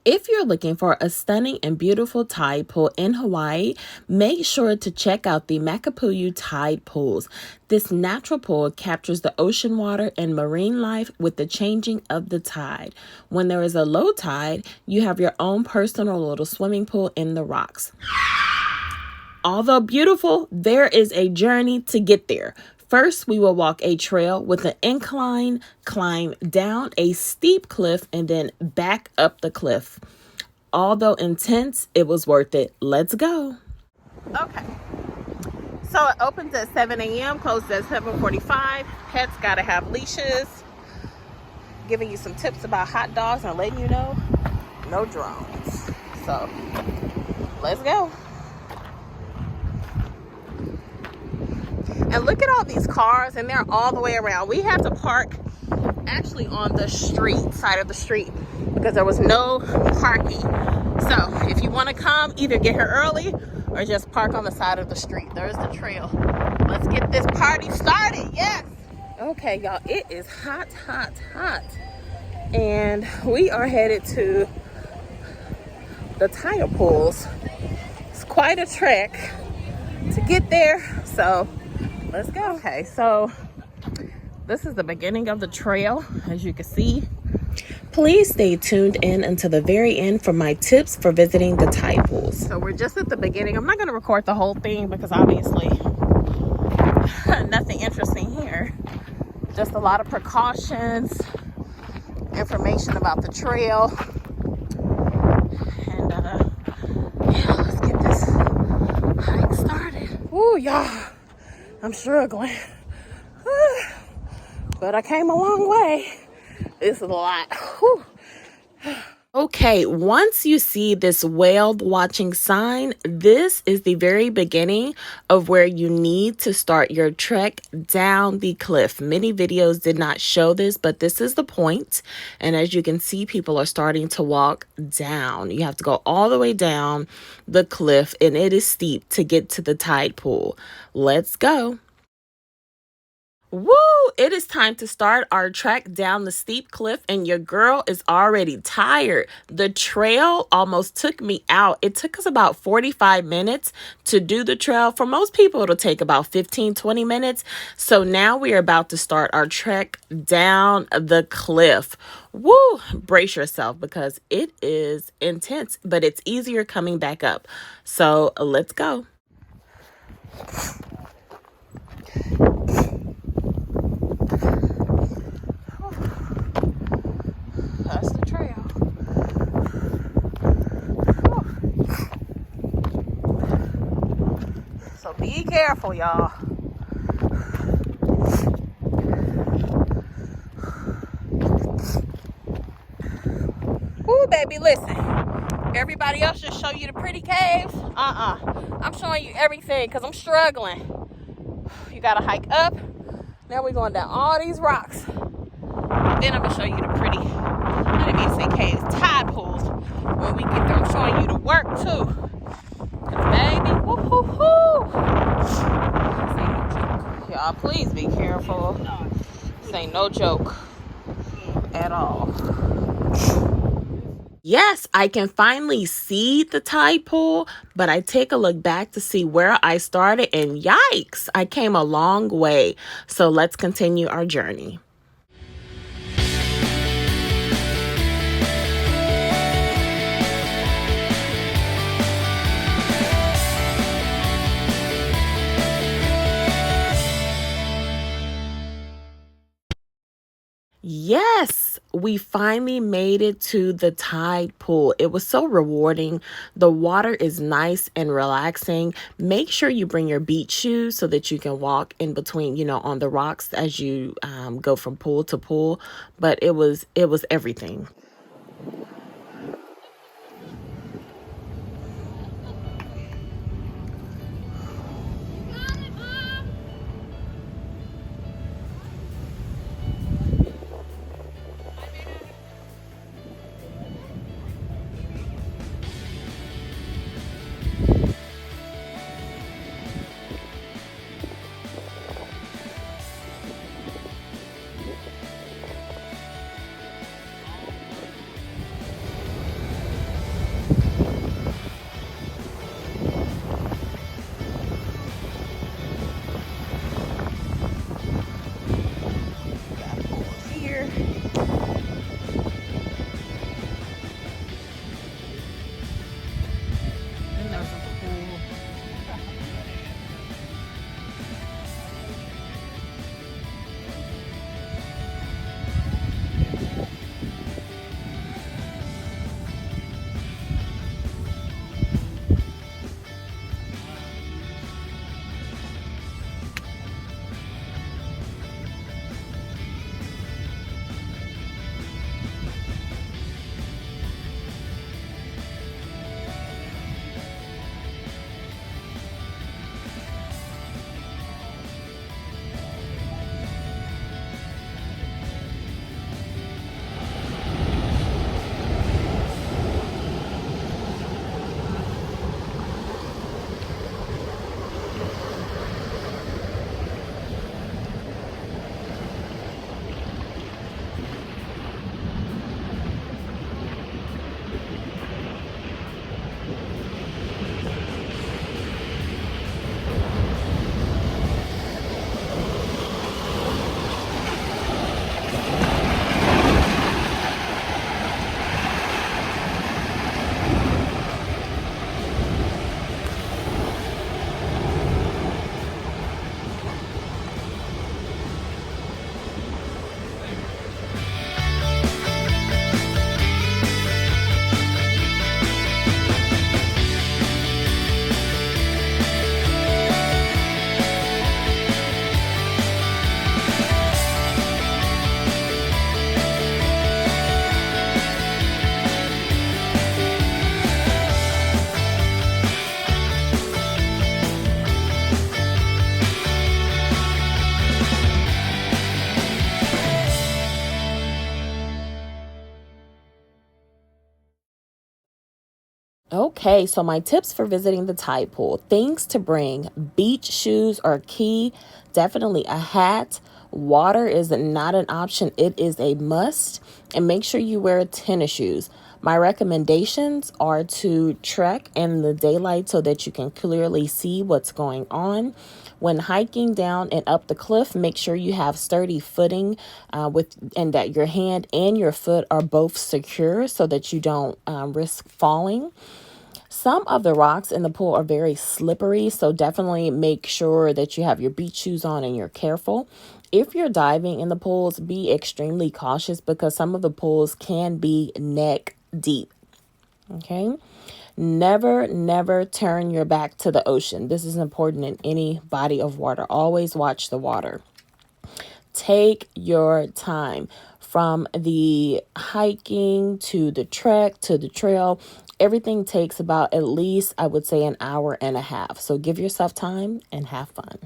If you're looking for a stunning and beautiful tide pool in Hawaii, make sure to check out the Makapu'u Tide Pools. This natural pool captures the ocean water and marine life with the changing of the tide. When there is a low tide, you have your own personal little swimming pool in the rocks. Although beautiful, there is a journey to get there. First, we will walk a trail with an incline, climb down a steep cliff, and then back up the cliff. Although intense, it was worth it. Let's go. Okay. So it opens at 7 a.m., closes at 7:45. Pets got to have leashes. Giving you some tips about hot dogs and letting you know, no drones. So, let's go. And look at all these cars, and they're all the way around. We had to park actually on the side of the street, because there was no parking. So if you want to come, either get here early or just park on the side of the street. There's the trail. Let's get this party started. Yes. Okay, y'all, it is hot, hot, hot. And we are headed to the tide pools. It's quite a trek to get there. So let's go. Okay, so this is the beginning of the trail, as you can see. Please stay tuned in until the very end for my tips for visiting the tide pools. So we're just at the beginning. I'm not going to record the whole thing because obviously nothing interesting here. Just a lot of precautions, information about the trail. And yeah, let's get this hike started. Ooh, y'all, I'm struggling. But I came a long way. This is a lot. Whew. Okay, once you see this whale watching sign, this is the very beginning of where you need to start your trek down the cliff. Many videos did not show this, but this is the point. And as you can see, people are starting to walk down. You have to go all the way down the cliff, and it is steep to get to the tide pool. Let's go. Woo! It is time to start our trek down the steep cliff, and your girl is already tired. The trail almost took me out. It took us about 45 minutes to do the trail. For most people, it'll take about 15-20 minutes. So now we are about to start our trek down the cliff. Woo! Brace yourself because it is intense, but it's easier coming back up. So let's go. That's the trail. So be careful, y'all. Ooh, baby, listen. Everybody else just show you the pretty caves. I'm showing you everything because I'm struggling. You gotta hike up. Now we're going down all these rocks. Then I'm gonna show you the pretty, I didn't mean to say caves, tide pools. When we get there, I'm showing you the work too. Cause baby, woo-hoo-hoo. This ain't no joke. Y'all, please be careful. This ain't no joke at all. Yes, I can finally see the tide pool, but I take a look back to see where I started, and yikes, I came a long way. So let's continue our journey. Yes, we finally made it to the tide pool. It was so rewarding. The water is nice and relaxing. Make sure you bring your beach shoes so that you can walk in between, on the rocks as you go from pool to pool. But it was everything. Okay, so my tips for visiting the tide pool. Things to bring: beach shoes are key. Definitely a hat. Water is not an option, it is a must. And make sure you wear tennis shoes. My recommendations are to trek in the daylight so that you can clearly see what's going on. When hiking down and up the cliff, make sure you have sturdy footing and that your hand and your foot are both secure so that you don't risk falling. Some of the rocks in the pool are very slippery, so definitely make sure that you have your beach shoes on and you're careful. If you're diving in the pools, be extremely cautious because some of the pools can be neck deep. Okay. Never turn your back to the ocean. This is important in any body of water. Always watch the water. Take your time from the hiking to the trek to the trail. Everything takes about at least, I would say, an hour and a half. So give yourself time and have fun.